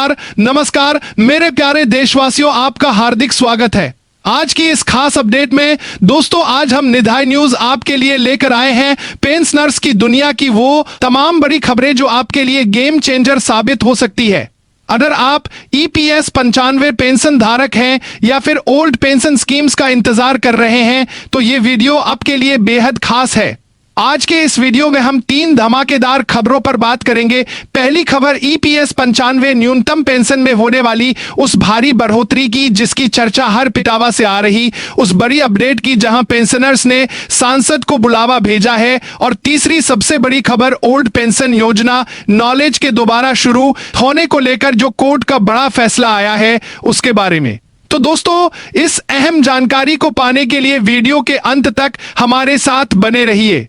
नमस्कार मेरे प्यारे देशवासियों, आपका हार्दिक स्वागत है आज की इस खास अपडेट में। दोस्तों, आज हम निधाई न्यूज आपके लिए लेकर आए हैं पेंशनर्स की दुनिया की वो तमाम बड़ी खबरें जो आपके लिए गेम चेंजर साबित हो सकती है। अगर आप EPS 95 पेंशन धारक हैं या फिर ओल्ड पेंशन स्कीम्स का इंतजार कर रहे हैं तो ये वीडियो आपके लिए बेहद खास है। आज के इस वीडियो में हम 3 धमाकेदार खबरों पर बात करेंगे। पहली खबर EPS 95 न्यूनतम पेंशन में होने वाली उस भारी बढ़ोतरी की जिसकी चर्चा हर पिटावा से आ रही, उस बड़ी अपडेट की जहां पेंशनर्स ने सांसद को बुलावा भेजा है। और तीसरी सबसे बड़ी खबर ओल्ड पेंशन योजना नॉलेज के दोबारा शुरू होने को लेकर जो कोर्ट का बड़ा फैसला आया है उसके बारे में। तो दोस्तों, इस अहम जानकारी को पाने के लिए वीडियो के अंत तक हमारे साथ बने रहिए।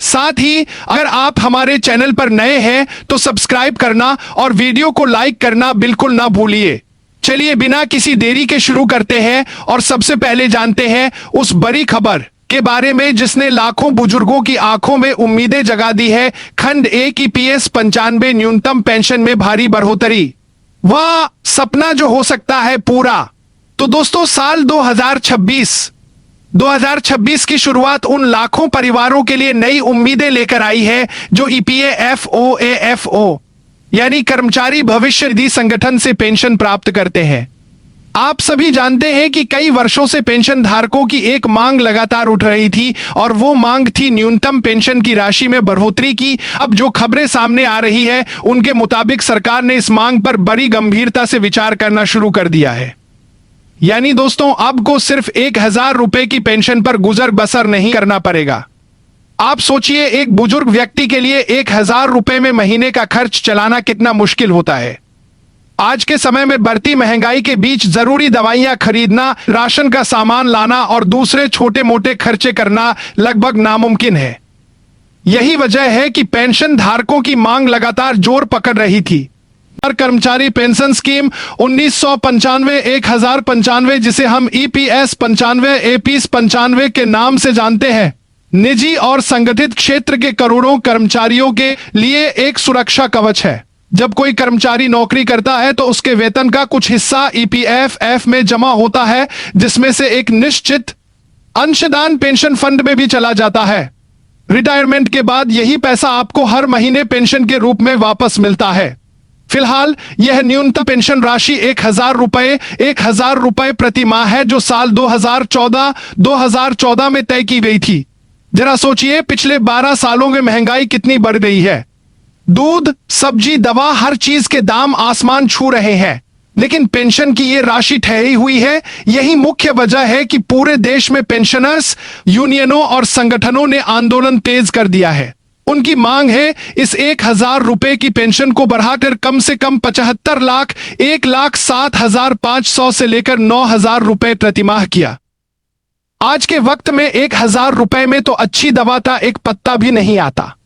साथ ही अगर आप हमारे चैनल पर नए हैं तो सब्सक्राइब करना और वीडियो को लाइक करना बिल्कुल ना भूलिए। चलिए बिना किसी देरी के शुरू करते हैं और सबसे पहले जानते हैं उस बड़ी खबर के बारे में जिसने लाखों बुजुर्गों की आंखों में उम्मीदें जगा दी है। खंड 1 EPS 95 न्यूनतम पेंशन में भारी बढ़ोतरी, वह सपना जो हो सकता है पूरा। तो दोस्तों, साल 2026 की शुरुआत उन लाखों परिवारों के लिए नई उम्मीदें लेकर आई है जो EPFO यानी कर्मचारी भविष्य निधि संगठन से पेंशन प्राप्त करते हैं। आप सभी जानते हैं कि कई वर्षों से पेंशन धारकों की एक मांग लगातार उठ रही थी और वो मांग थी न्यूनतम पेंशन की राशि में बढ़ोतरी की। अब जो खबरें सामने आ रही है उनके मुताबिक सरकार ने इस मांग पर बड़ी गंभीरता से विचार करना शुरू कर दिया है। यानी दोस्तों, आपको सिर्फ 1000 रुपए की पेंशन पर गुजर बसर नहीं करना पड़ेगा। आप सोचिए, एक बुजुर्ग व्यक्ति के लिए 1000 रुपए में महीने का खर्च चलाना कितना मुश्किल होता है। आज के समय में बढ़ती महंगाई के बीच जरूरी दवाइयां खरीदना, राशन का सामान लाना और दूसरे छोटे मोटे खर्चे करना लगभग नामुमकिन है। यही वजह है कि पेंशन धारकों की मांग लगातार जोर पकड़ रही थी। कर्मचारी पेंशन स्कीम 1995 1095 जिसे हम EPS 95 APS 95 के नाम से जानते हैं, निजी और संगठित क्षेत्र के करोड़ों कर्मचारियों के लिए एक सुरक्षा कवच है। जब कोई कर्मचारी नौकरी करता है तो उसके वेतन का कुछ हिस्सा EPFF में जमा होता है जिसमें से एक निश्चित अंशदान पेंशन फंड में भी चला जाता है। रिटायरमेंट के बाद यही पैसा आपको हर महीने पेंशन के रूप में वापस मिलता है। फिलहाल यह न्यूनतम पेंशन राशि 1000 रुपए प्रति माह है जो साल 2014 में तय की गई थी। जरा सोचिए, पिछले 12 सालों में महंगाई कितनी बढ़ गई है। दूध, सब्जी, दवा, हर चीज के दाम आसमान छू रहे हैं, लेकिन पेंशन की ये राशि ठहरी हुई है। यही मुख्य वजह है कि पूरे देश में पेंशनर्स यूनियनों और संगठनों ने आंदोलन तेज कर दिया है। उनकी मांग है इस 1000 रुपए की पेंशन को बढ़ाकर कम से कम 75 लाख 1,07,500 से लेकर 9,000 रुपए प्रतिमाह किया। आज के वक्त में 1000 रुपए में तो अच्छी दवा का एक पत्ता भी नहीं आता।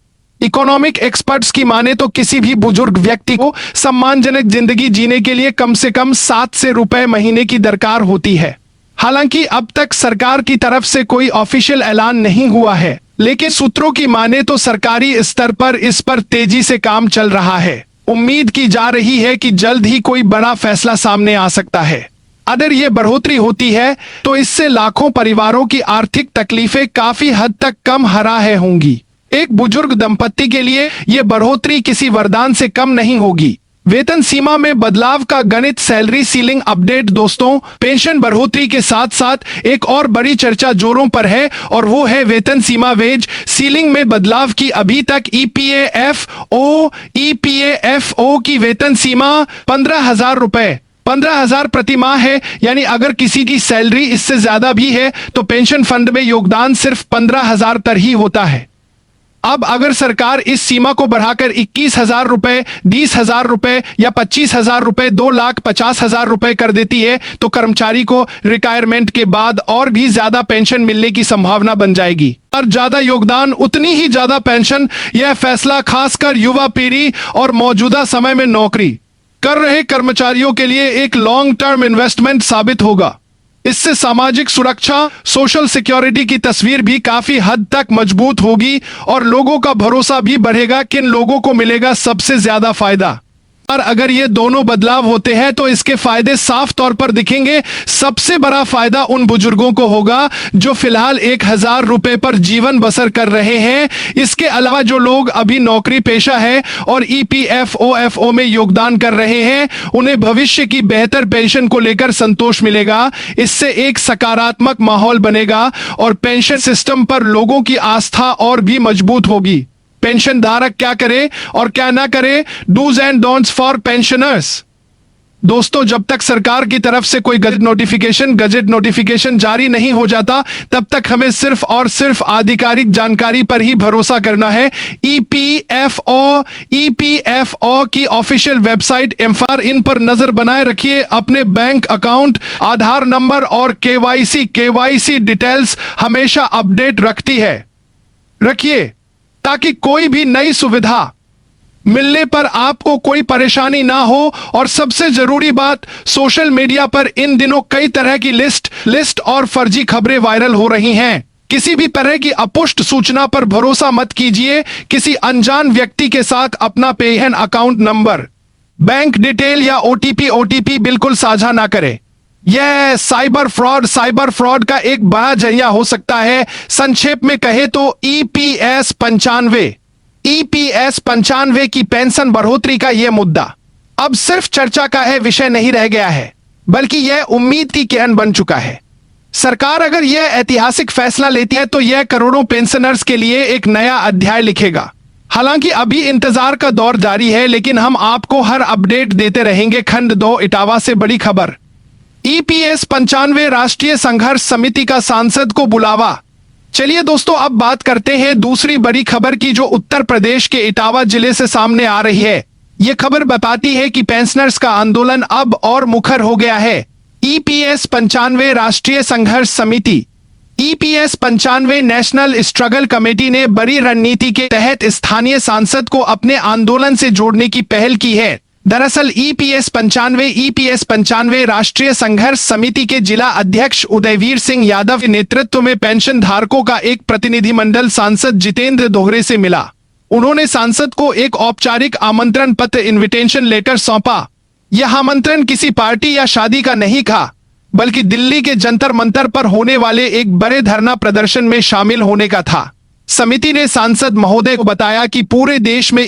इकोनॉमिक एक्सपर्ट्स की माने तो किसी भी बुजुर्ग व्यक्ति को सम्मानजनक जिंदगी जीने के लिए कम से कम 700 रुपए महीने की दरकार होती है। हालांकि अब तक सरकार की तरफ से कोई ऑफिशियल ऐलान नहीं हुआ है, लेकिन सूत्रों की माने तो सरकारी स्तर पर इस पर तेजी से काम चल रहा है। उम्मीद की जा रही है कि जल्द ही कोई बड़ा फैसला सामने आ सकता है। अगर ये बढ़ोतरी होती है तो इससे लाखों परिवारों की आर्थिक तकलीफें काफी हद तक कम हराहे होंगी। एक बुजुर्ग दंपत्ति के लिए ये बढ़ोतरी किसी वरदान से कम नहीं होगी। वेतन सीमा में बदलाव का गणित, सैलरी सीलिंग अपडेट। दोस्तों, पेंशन बढ़ोतरी के साथ साथ एक और बड़ी चर्चा जोरों पर है और वो है वेतन सीमा वेज सीलिंग में बदलाव की। अभी तक EPFO की वेतन सीमा 15,000 रुपए 15,000 प्रति माह है। यानी अगर किसी की सैलरी इससे ज्यादा भी है तो पेंशन फंड में योगदान सिर्फ 15,000 तक ही होता है। अब अगर सरकार इस सीमा को बढ़ाकर 21,000 रुपए, 20,000 रुपए या 25,000 रुपए, 2,50,000 रुपए कर देती है तो कर्मचारी को रिटायरमेंट के बाद और भी ज्यादा पेंशन मिलने की संभावना बन जाएगी। और ज्यादा योगदान उतनी ही ज्यादा पेंशन। यह फैसला खासकर युवा पीढ़ी और मौजूदा समय में नौकरी कर रहे कर्मचारियों के लिए एक लॉन्ग टर्म इन्वेस्टमेंट साबित होगा। इससे सामाजिक सुरक्षा, सोशल सिक्योरिटी की तस्वीर भी काफी हद तक मजबूत होगी और लोगों का भरोसा भी बढ़ेगा किन लोगों को मिलेगा सबसे ज्यादा फायदा। और अगर ये दोनों बदलाव होते हैं तो इसके फायदे साफ तौर पर दिखेंगे। सबसे बड़ा फायदा उन बुजुर्गों को होगा जो फिलहाल 1,000 रुपए पर जीवन बसर कर रहे हैं। इसके अलावा जो लोग अभी नौकरी पेशा है और EPFO में योगदान कर रहे हैं, उन्हें भविष्य की बेहतर पेंशन को लेकर संतोष मिलेगा। इससे एक सकारात्मक माहौल बनेगा और पेंशन सिस्टम पर लोगों की आस्था और भी मजबूत होगी। पेंशन धारक क्या करे और क्या ना करे, dos and don'ts for pensioners. दोस्तों, जब तक सरकार की तरफ से कोई गजट नोटिफिकेशन जारी नहीं हो जाता, तब तक हमें सिर्फ और सिर्फ आधिकारिक जानकारी पर ही भरोसा करना है। EPFO की ऑफिशियल वेबसाइट एमफार इन पर नजर बनाए रखिए। अपने बैंक अकाउंट, आधार नंबर और KYC डिटेल्स हमेशा अपडेट रखिए ताकि कोई भी नई सुविधा मिलने पर आपको कोई परेशानी ना हो। और सबसे जरूरी बात, सोशल मीडिया पर इन दिनों कई तरह की लिस्ट और फर्जी खबरें वायरल हो रही हैं। किसी भी तरह की अपुष्ट सूचना पर भरोसा मत कीजिए। किसी अनजान व्यक्ति के साथ अपना PAN account number, bank detail या OTP बिल्कुल साझा ना करें। यह साइबर फ्रॉड का एक बड़ा जरिया हो सकता है। संक्षेप में कहे तो EPS 95 की पेंशन बढ़ोतरी का यह मुद्दा अब सिर्फ चर्चा का विषय नहीं रह गया है, बल्कि यह उम्मीद की किरण बन चुका है। सरकार अगर यह ऐतिहासिक फैसला लेती है तो यह करोड़ों पेंशनर्स के लिए एक नया अध्याय लिखेगा। हालांकि अभी इंतजार का दौर जारी है, लेकिन हम आपको हर अपडेट देते रहेंगे। खंड 2 इटावा से बड़ी खबर। EPS 95 राष्ट्रीय संघर्ष समिति का सांसद को बुलावा। चलिए दोस्तों, अब बात करते हैं दूसरी बड़ी खबर की, जो उत्तर प्रदेश के इटावा जिले से सामने आ रही है। यह खबर बताती है कि पेंशनर्स का आंदोलन अब और मुखर हो गया है। EPS 95 राष्ट्रीय संघर्ष समिति EPS 95 नेशनल स्ट्रगल कमेटी ने बड़ी रणनीति के तहत स्थानीय सांसद को अपने आंदोलन से जोड़ने की पहल की है। दरअसल EPS 95 राष्ट्रीय संघर्ष समिति के जिला अध्यक्ष उदयवीर सिंह यादव के नेतृत्व में पेंशन धारकों का एक प्रतिनिधिमंडल सांसद जितेंद्र दोहरे से मिला। उन्होंने सांसद को एक औपचारिक आमंत्रण पत्र इनविटेशन लेटर सौंपा। यह आमंत्रण किसी पार्टी या शादी का नहीं था, बल्कि दिल्ली के जंतर मंतर पर होने वाले एक बड़े धरना प्रदर्शन में शामिल होने का था। समिति ने सांसद महोदय को बताया कि पूरे देश में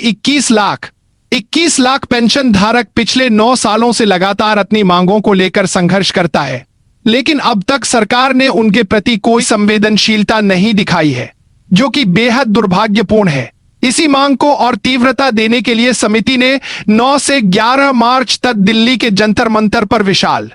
21 लाख पेंशन धारक पिछले 9 सालों से लगातार अपनी मांगों को लेकर संघर्ष करता है, लेकिन अब तक सरकार ने उनके प्रति कोई संवेदनशीलता नहीं दिखाई है, जो कि बेहद दुर्भाग्यपूर्ण है। इसी मांग को और तीव्रता देने के लिए समिति ने 9 से 11 मार्च तक दिल्ली के जंतर मंतर पर विशाल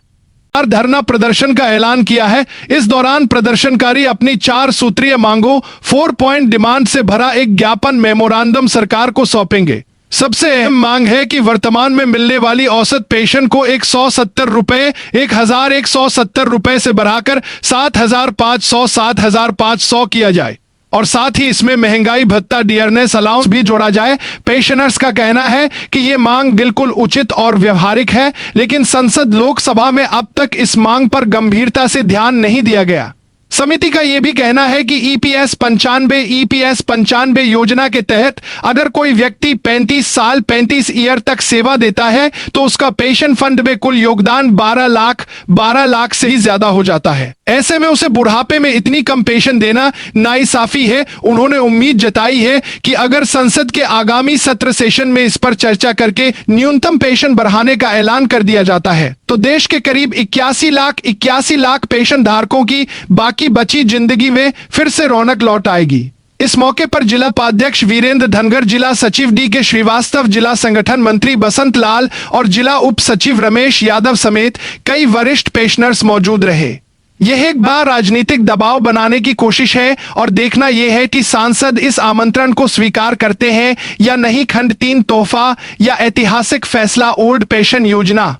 धरना प्रदर्शन का ऐलान किया है। इस दौरान प्रदर्शनकारी अपनी 4 सूत्रीय मांगों 4 पॉइंट डिमांड से भरा एक ज्ञापन मेमोरेंडम सरकार को सौंपेंगे। सबसे अहम मांग है कि वर्तमान में मिलने वाली औसत पेंशन को 1,170 रुपए से बढ़ाकर 7,500 किया जाए और साथ ही इसमें महंगाई भत्ता डियरनेस अलाउंस भी जोड़ा जाए। पेंशनर्स का कहना है कि ये मांग बिल्कुल उचित और व्यवहारिक है, लेकिन संसद लोकसभा में अब तक इस मांग पर गंभीरता से ध्यान नहीं दिया गया। समिति का यह भी कहना है कि EPS 95 योजना के तहत अगर कोई व्यक्ति 35 ईयर तक सेवा देता है तो उसका पेंशन फंड में कुल योगदान 12 लाख से ही ज्यादा हो जाता है। ऐसे में उसे बुढ़ापे में इतनी कम पेंशन देना नाइंसाफी है। उन्होंने उम्मीद जताई है कि अगर संसद के आगामी सत्र सेशन में इस पर चर्चा करके न्यूनतम पेंशन बढ़ाने का ऐलान कर दिया जाता है तो देश के करीब 81 लाख पेंशन धारकों की बाकी बची जिंदगी में फिर से रौनक लौट आएगी। इस मौके पर जिला उपाध्यक्ष वीरेंद्र धनगर, जिला सचिव DK श्रीवास्तव, जिला संगठन मंत्री बसंत लाल और जिला उप सचिव रमेश यादव समेत कई वरिष्ठ पेंशनर्स मौजूद रहे। यह एक बार राजनीतिक दबाव बनाने की कोशिश है और देखना यह है कि सांसद इस आमंत्रण को स्वीकार करते हैं या नहीं। खंड 3 तोहफा या ऐतिहासिक फैसला ओल्ड पेंशन योजना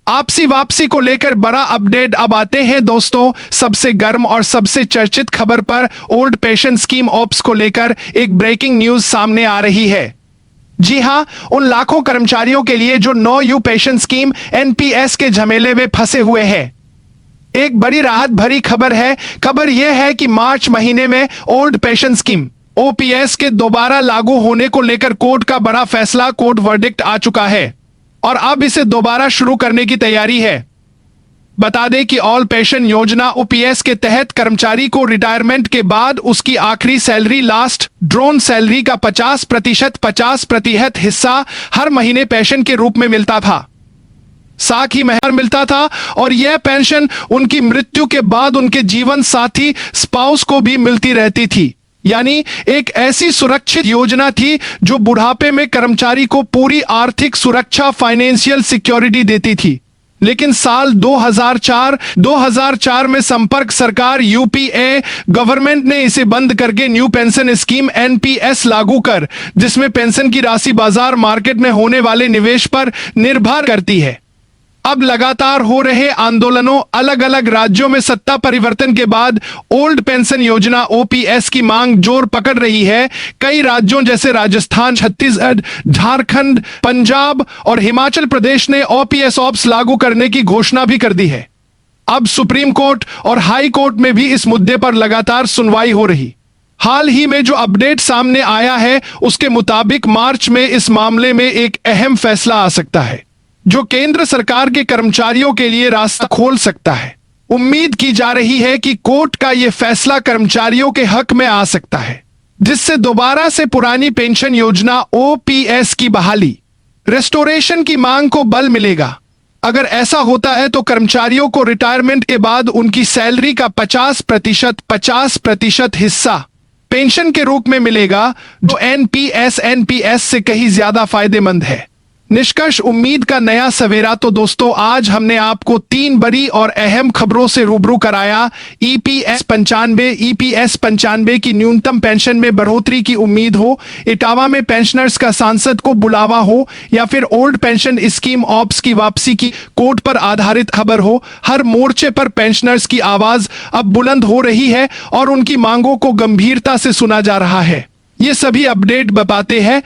आपसी वापसी को लेकर बड़ा अपडेट अब आते हैं दोस्तों सबसे गर्म और सबसे चर्चित खबर पर। ओल्ड पेंशन स्कीम ऑप्स को लेकर एक ब्रेकिंग न्यूज सामने आ रही है। जी हां, उन लाखों कर्मचारियों के लिए जो new pension scheme NPS के झमेले में फंसे हुए हैं, एक बड़ी राहत भरी खबर है। खबर यह है कि मार्च महीने में ओल्ड पेंशन स्कीम OPS के दोबारा लागू होने को लेकर कोर्ट का बड़ा फैसला, कोर्ट वर्डिक्ट आ चुका है। और अब इसे दोबारा शुरू करने की तैयारी है। बता दें कि ऑल पेंशन योजना ओपीएस के तहत कर्मचारी को रिटायरमेंट के बाद उसकी आखिरी सैलरी लास्ट ड्रोन सैलरी का 50% हिस्सा हर महीने पेंशन के रूप में मिलता था। साथ ही महर मिलता था और यह पेंशन उनकी मृत्यु के बाद उनके जीवन साथी स्पाउस को भी मिलती रहती थी। यानी एक ऐसी सुरक्षित योजना थी जो बुढ़ापे में कर्मचारी को पूरी आर्थिक सुरक्षा फाइनेंशियल सिक्योरिटी देती थी। लेकिन साल 2004 में संपर्क सरकार यूपीए गवर्नमेंट ने इसे बंद करके न्यू पेंशन स्कीम एनपीएस लागू कर, जिसमें पेंशन की राशि बाजार मार्केट में होने वाले निवेश पर निर्भर करती है। अब लगातार हो रहे आंदोलनों, अलग अलग राज्यों में सत्ता परिवर्तन के बाद ओल्ड पेंशन योजना ओपीएस की मांग जोर पकड़ रही है। कई राज्यों जैसे राजस्थान, छत्तीसगढ़, झारखंड, पंजाब और हिमाचल प्रदेश ने ओपीएस ऑप्स लागू करने की घोषणा भी कर दी है। अब सुप्रीम कोर्ट और हाई कोर्ट में भी इस मुद्दे पर लगातार सुनवाई हो रही। हाल ही में जो अपडेट सामने आया है उसके मुताबिक मार्च में इस मामले में एक अहम फैसला आ सकता है जो केंद्र सरकार के कर्मचारियों के लिए रास्ता खोल सकता है। उम्मीद की जा रही है कि कोर्ट का यह फैसला कर्मचारियों के हक में आ सकता है, जिससे दोबारा से पुरानी पेंशन योजना ओपीएस की बहाली रेस्टोरेशन की मांग को बल मिलेगा। अगर ऐसा होता है तो कर्मचारियों को रिटायरमेंट के बाद उनकी सैलरी का 50% हिस्सा पेंशन के रूप में मिलेगा, जो एनपीएस से कहीं ज्यादा फायदेमंद है। निष्कर्ष, उम्मीद का नया सवेरा। तो दोस्तों, आज हमने आपको 3 बड़ी और अहम खबरों से रूबरू कराया। ईपीएस 95 की न्यूनतम पेंशन में बढ़ोतरी की उम्मीद हो, इटावा में पेंशनर्स का सांसद को बुलावा हो, या फिर ओल्ड पेंशन स्कीम ऑप्स की वापसी की कोर्ट पर आधारित खबर हो, हर मोर्चे पर पेंशनर्स की आवाज अब बुलंद हो रही है और उनकी मांगों को गंभीरता से सुना जा रहा है। ये सभी अपडेट बताते हैं